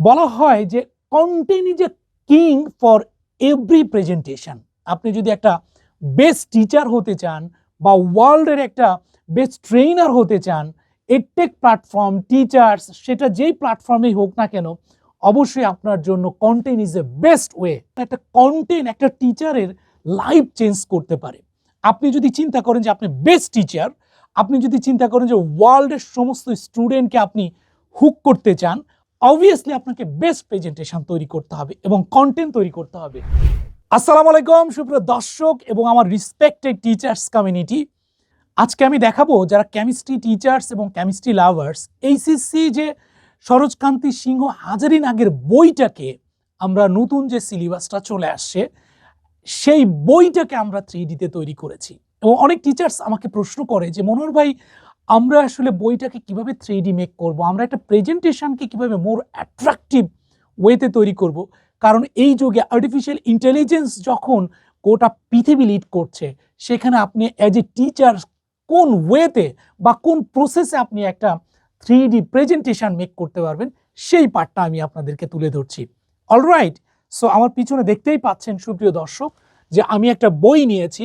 বলা হয় যে content is a king for every presentation. আপনি যদি একটা বেস্ট টিচার হতে চান বা ওয়ার্ল্ডের একটা বেস্ট ট্রেনার হতে চান, এডটেক প্ল্যাটফর্ম, টিচার্স, সেটা যেই প্ল্যাটফর্মেই হোক না কেন, অবশ্যই আপনার জন্য content is a best way. একটা কন্টেন্ট একটা টিচারের লাইফ চেঞ্জ করতে পারে। আপনি যদি চিন্তা করেন যে আপনি বেস্ট টিচার, আপনি যদি চিন্তা করেন যে ওয়ার্ল্ডের সমস্ত স্টুডেন্টকে আপনি হুক করতে চান, অবভিয়াসলি আপনাকে বেস্ট প্রেজেন্টেশন তৈরি করতে হবে এবং কন্টেন্ট তৈরি করতে হবে। আসসালামু আলাইকুম সুপ্রিয় দর্শক এবং আমার রিসপেক্টেড টিচার্স কমিউনিটি। আজকে আমি দেখাবো যারা কেমিস্ট্রি টিচার্স এবং কেমিস্ট্রি লাভার্স, এইচএসসি যে সরোজকান্তি সিংহ হাজারিনাগের বইটাকে আমরা নতুন যে সিলেবাসটা চলে আসছে সেই বইটাকে আমরা 3Dতে তৈরি করেছি। এবং অনেক টিচার্স আমাকে প্রশ্ন করে যে মনোহর ভাই, আমরা আসলে বইটাকে কিভাবে 3D মেক করব, আমরা একটা প্রেজেন্টেশনকে কিভাবে মোর অ্যাট্রাকটিভ ওয়েতে তৈরি করব। কারণ এই যুগে আর্টিফিশিয়াল ইন্টেলিজেন্স যখন গোটা পৃথিবী লিড করছে, সেখানে আপনি অ্যাজ এ টিচার কোন ওয়েতে বা কোন প্রসেসে আপনি একটা 3D প্রেজেন্টেশন মেক করতে পারবেন, সেই পার্টটা আমি আপনাদেরকে তুলে ধরছি। অলরাইট, সো আমার পিছনে দেখতেই পাচ্ছেন সুপ্রিয় দর্শক যে আমি একটা বই নিয়েছি,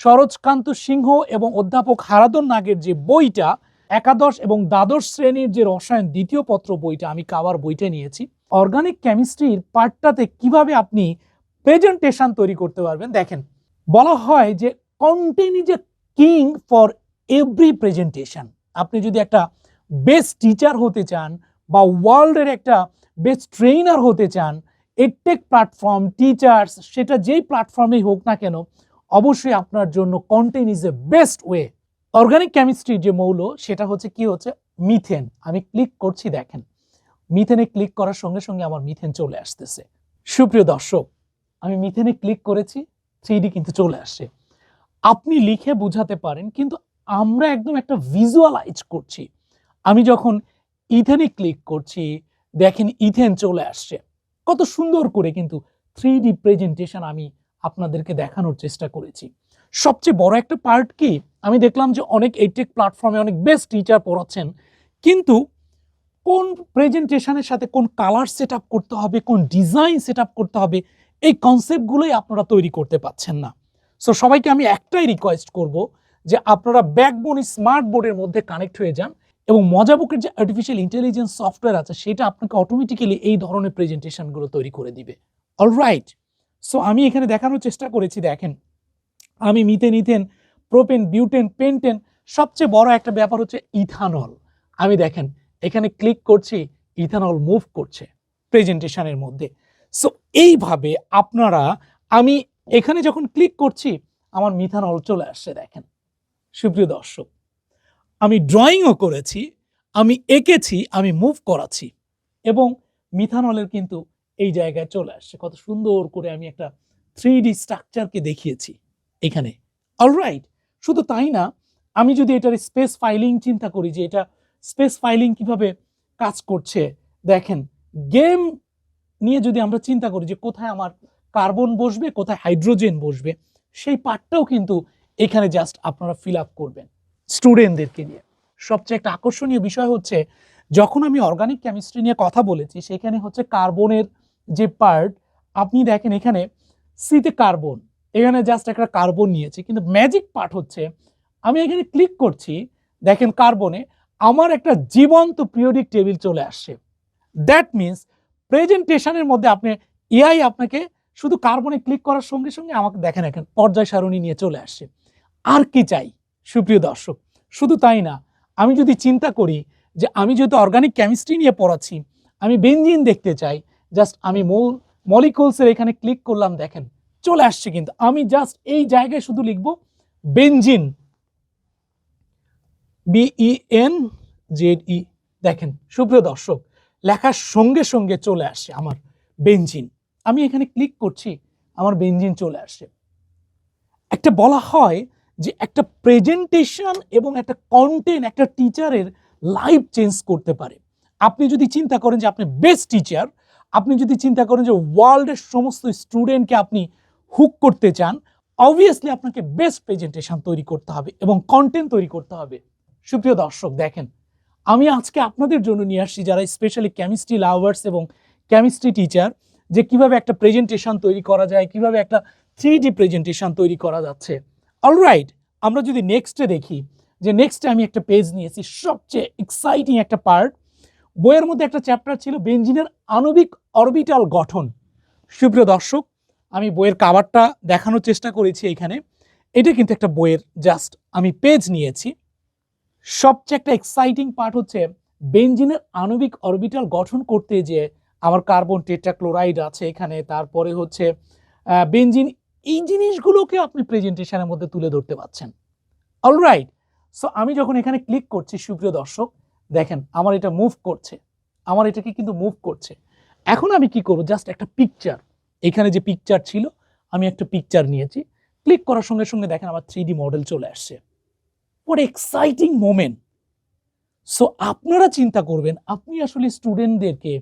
সরোজকান্ত সিংহ এবং অধ্যাপক হারাধন নাগের যে বইটা, একাদশ এবং দ্বাদশ শ্রেণীর যে রসায়ন দ্বিতীয় পত্র বইটা, আমি কাভার বইটা নিয়েছি। অর্গানিক কেমিস্ট্রির পার্টটাতে কিভাবে আপনি প্রেজেন্টেশন তৈরি করতে পারবেন। দেখেন, বলা হয় যে content is a king for every presentation. আপনি যদি একটা বেস্ট টিচার হতে চান বা ওয়ার্ল্ডের একটা বেস্ট ট্রেনার হতে চান, এডটেক প্ল্যাটফর্ম, টিচার্স, সেটা যেই প্ল্যাটফর্মেই হোক না কেন, অবশ্যই আপনার জন্য content is a best way. Organic কেমিস্ট্রির যে মৌল সেটা হচ্ছে কি হচ্ছে মিথেন। আমি ক্লিক করছি, দেখেন মিথেনে ক্লিক করার সঙ্গে সঙ্গে আমার মিথেন চলে আসতেছে। সুপ্রিয় দর্শক, আমি মিথেনে ক্লিক করেছি, 3D কিন্তু চলে আসছে। আপনি লিখে বুঝাতে পারেন, কিন্তু আমরা একদম একটা ভিজুয়ালাইজ করছি। আমি যখন ইথেনে ক্লিক করছি, দেখেন ইথেন চলে আসছে কত সুন্দর করে, কিন্তু 3D প্রেজেন্টেশন আমি আপনাদেরকে দেখানোর চেষ্টা করেছি। সবচেয়ে বড় একটা পার্ট কি, আমি দেখলাম যে অনেক এডটেক প্ল্যাটফর্মে অনেক বেস্ট টিচার পড়াচ্ছেন, কিন্তু কোন প্রেজেন্টেশনের সাথে কোন কালার সেট আপ করতে হবে, কোন ডিজাইন সেট আপ করতে হবে, এই কনসেপ্টগুলোই আপনারা তৈরি করতে পারছেন না। সো সবাইকে আমি একটাই রিকোয়েস্ট করব যে আপনারা ব্যাকবোন স্মার্ট বোর্ডের মধ্যে কানেক্ট হয়ে যান এবং মজাবুকের যে আর্টিফিশিয়াল ইন্টেলিজেন্স সফটওয়্যার আছে সেটা আপনাকে অটোমেটিক্যালি এই ধরনের প্রেজেন্টেশনগুলো তৈরি করে দিবে। অলরাইট, সো আমি এখানে দেখানোর চেষ্টা করেছি, দেখেন আমি methane, ethane, propane, butane, pentane, সবচেয়ে বড় একটা ব্যাপার হচ্ছে ইথানল। আমি দেখেন এখানে ক্লিক করছি, ইথানল মুভ করছে প্রেজেন্টেশনের মধ্যে। সো এইভাবে আপনারা, আমি এখানে যখন ক্লিক করছি আমার মিথানল চলে আসছে। দেখেন সুপ্রিয় দর্শক, আমি ড্রয়িংও করেছি, আমি এঁকেছি, আমি মুভ করাচ্ছি এবং মিথানলের কিন্তু এই জায়গায় চলে আসছে। কত সুন্দর করে আমি একটা 3D স্ট্রাকচারকে দেখিয়েছি এখানে। অলরাইট, শুধু তাই না, আমি যদি এটার স্পেস ফাইলিং চিন্তা করি যে এটা স্পেস ফাইলিং কিভাবে কাজ করছে, দেখেন গেম নিয়ে যদি আমরা চিন্তা করি যে কোথায় আমার কার্বন বসবে, কোথায় হাইড্রোজেন বসবে, সেই পার্টটাও কিন্তু এখানে জাস্ট আপনারা ফিল আপ করবেন স্টুডেন্টদেরকে নিয়ে। সবচেয়ে একটা আকর্ষণীয় বিষয় হচ্ছে, যখন আমি অর্গানিক কেমিস্ট্রি নিয়ে কথা বলেছি সেখানে হচ্ছে কার্বনের যে পার্ট, আপনি দেখেন এখানে সিতে কার্বন, এখানে জাস্ট একটা কার্বন নিয়েছে, কিন্তু ম্যাজিক পার্ট হচ্ছে আমি এখানে ক্লিক করছি, দেখেন কার্বনে আমার একটা জীবন্ত পিরিয়ডিক টেবিল চলে আসছে। দ্যাট মিনস প্রেজেন্টেশনের মধ্যে আপনি এআই আপনাকে শুধু কার্বনে ক্লিক করার সঙ্গে সঙ্গে আমাকে দেখেন এখন পর্যায় সারণী নিয়ে চলে আসছে। আর কি চাই সুপ্রিয় দর্শক? শুধু তাই না, আমি যদি চিন্তা করি যে আমি যেহেতু অর্গানিক কেমিস্ট্রি নিয়ে পড়াচ্ছি, আমি বেনজিন দেখতে চাই, জাস্ট আমি মলিকুলসের এখানে ক্লিক করলাম, দেখেন চলে আসছে। কিন্তু আমি জাস্ট এই জায়গায় শুধু লিখব বেনজিন, BENZE, দেখেন সুপ্রিয় দর্শক, লেখার সঙ্গে সঙ্গে চলে আসছে আমার বেনজিন। আমি এখানে ক্লিক করছি, আমার বেনজিন চলে আসছে। একটা বলা হয় যে একটা প্রেজেন্টেশন এবং একটা কন্টেন্ট একটা টিচারের লাইফ চেঞ্জ করতে পারে। আপনি যদি চিন্তা করেন যে আপনি বেস্ট টিচার, আপনি যদি চিন্তা করেন যে ওয়ার্ল্ডের সমস্ত স্টুডেন্টকে আপনি হুক করতে চান, অবভিয়াসলি আপনাকে বেস্ট প্রেজেন্টেশন তৈরি করতে হবে এবং কন্টেন্ট তৈরি করতে হবে। সুপ্রিয় দর্শক, দেখেন আমি আজকে আপনাদের জন্য নিয়ে আসছি যারা স্পেশালি কেমিস্ট্রি লাভার্স এবং কেমিস্ট্রি টিচার, যে কিভাবে একটা প্রেজেন্টেশন তৈরি করা যায়, কিভাবে একটা 3D প্রেজেন্টেশন তৈরি করা যাচ্ছে। অলরাইট, আমরা যদি নেক্সটে দেখি, যে নেক্সটে আমি একটা পেজ নিয়েছি, সবচেয়ে এক্সাইটিং একটা পার্ট। বইয়ের মধ্যে একটা চ্যাপ্টার ছিল বেঞ্জিনের আণবিক অরবিটাল গঠন। সুপ্রিয় দর্শক, আমি বইয়ের কাভারটা দেখানোর চেষ্টা করেছি এখানে। এটা কিন্তু একটা বইয়ের জাস্ট আমি পেজ নিয়েছি। সবচেয়ে একটা এক্সাইটিং পার্ট হচ্ছে বেঞ্জিনের আণবিক অরবিটাল গঠন করতে যে আমার কার্বন টেট্রাক্লোরাইড আছে এখানে, তারপরে হচ্ছে বেঞ্জিন, এই জিনিসগুলোকে আপনি প্রেজেন্টেশনের মধ্যে তুলে ধরতে পারছেন। অলরাইট, সো আমি যখন এখানে ক্লিক করছি, সুপ্রিয় দর্শক দেখেন আমার এটা মুভ করছে, আমার এটাকে কিন্তু মুভ করছে। এখন আমি কি করব, জাস্ট একটা পিকচার, এখানে যে পিকচার ছিল আমি একটা পিকচার নিয়েছি, ক্লিক করার সঙ্গে সঙ্গে দেখেন আমার 3D মডেল চলে আসছে। What exciting moment. সো আপনারা চিন্তা করবেন আপনি আসলে স্টুডেন্টদেরকে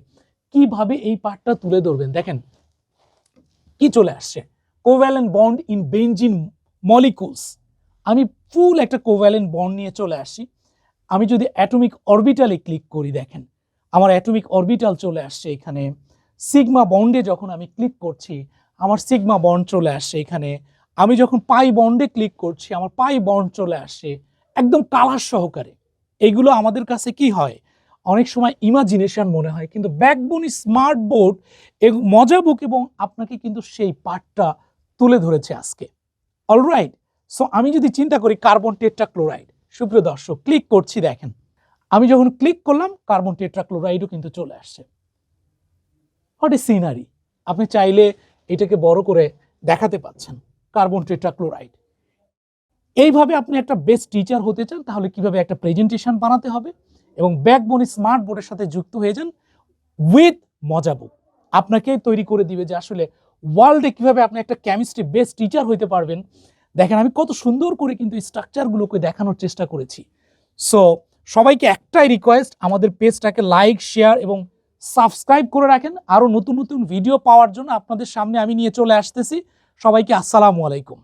কিভাবে এই পার্টটা তুলে ধরবেন। দেখেন কি চলে আসছে, covalent bond in benzene molecules. আমি ফুল একটা কোভ্যালেন্ট বন্ড নিয়ে চলে আসি। আমি যদি অ্যাটমিক অরবিটালে ক্লিক করি, দেখেন আমার অ্যাটমিক অরবিটাল চলে আসছে এখানে। সিগমা বন্ডে যখন আমি ক্লিক করছি আমার সিগমা বন্ড চলে আসছে এখানে। আমি যখন পাই বন্ডে ক্লিক করছি আমার পাই বন্ড চলে আসছে একদম কালার সহকারে। এগুলো আমাদের কাছে কি হয়, অনেক সময় ইমাজিনেশন মনে হয়, কিন্তু ব্যাকবোন স্মার্ট বোর্ড মজা বুক এবং আপনাকে কিন্তু সেই পার্টটা তুলে ধরেছে আজকে। অলরাইট, সো আমি যদি চিন্তা করি কার্বন টেট্রাক্লোরাইড, সুপ্রিয় দর্শক ক্লিক করছি, দেখেন আমি যখন ক্লিক করলাম কার্বন টেট্রাক্লোরাইডও কিন্তু চলে আসছে। What a scenery. আপনি চাইলে এটাকে বড় করে দেখাতে পাচ্ছেন, কার্বন টেট্রাক্লোরাইড। এইভাবে আপনি একটা বেস্ট টিচার হতে চান, তাহলে কিভাবে একটা প্রেজেন্টেশন বানাতে হবে এবং ব্যাকবোন স্মার্ট বোর্ডের সাথে যুক্ত হয়ে যান উইথ মজা বুক। আপনাকে তৈরি করে দিবে যে আসলে ওয়ার্ল্ডে কিভাবে আপনি একটা কেমিস্ট্রি বেস্ট টিচার হইতে পারবেন। দেখেন আমি কত সুন্দর করে কিন্তু স্ট্রাকচারগুলোকে দেখানোর চেষ্টা করেছি। সো সবাইকে একটাই রিকোয়েস্ট, আমাদের পেজটাকে লাইক, শেয়ার এবং সাবস্ক্রাইব করে রাখেন। আরও নতুন নতুন ভিডিও পাওয়ার জন্য আপনাদের সামনে আমি নিয়ে চলে আসতেছি। সবাইকে আসসালামু আলাইকুম।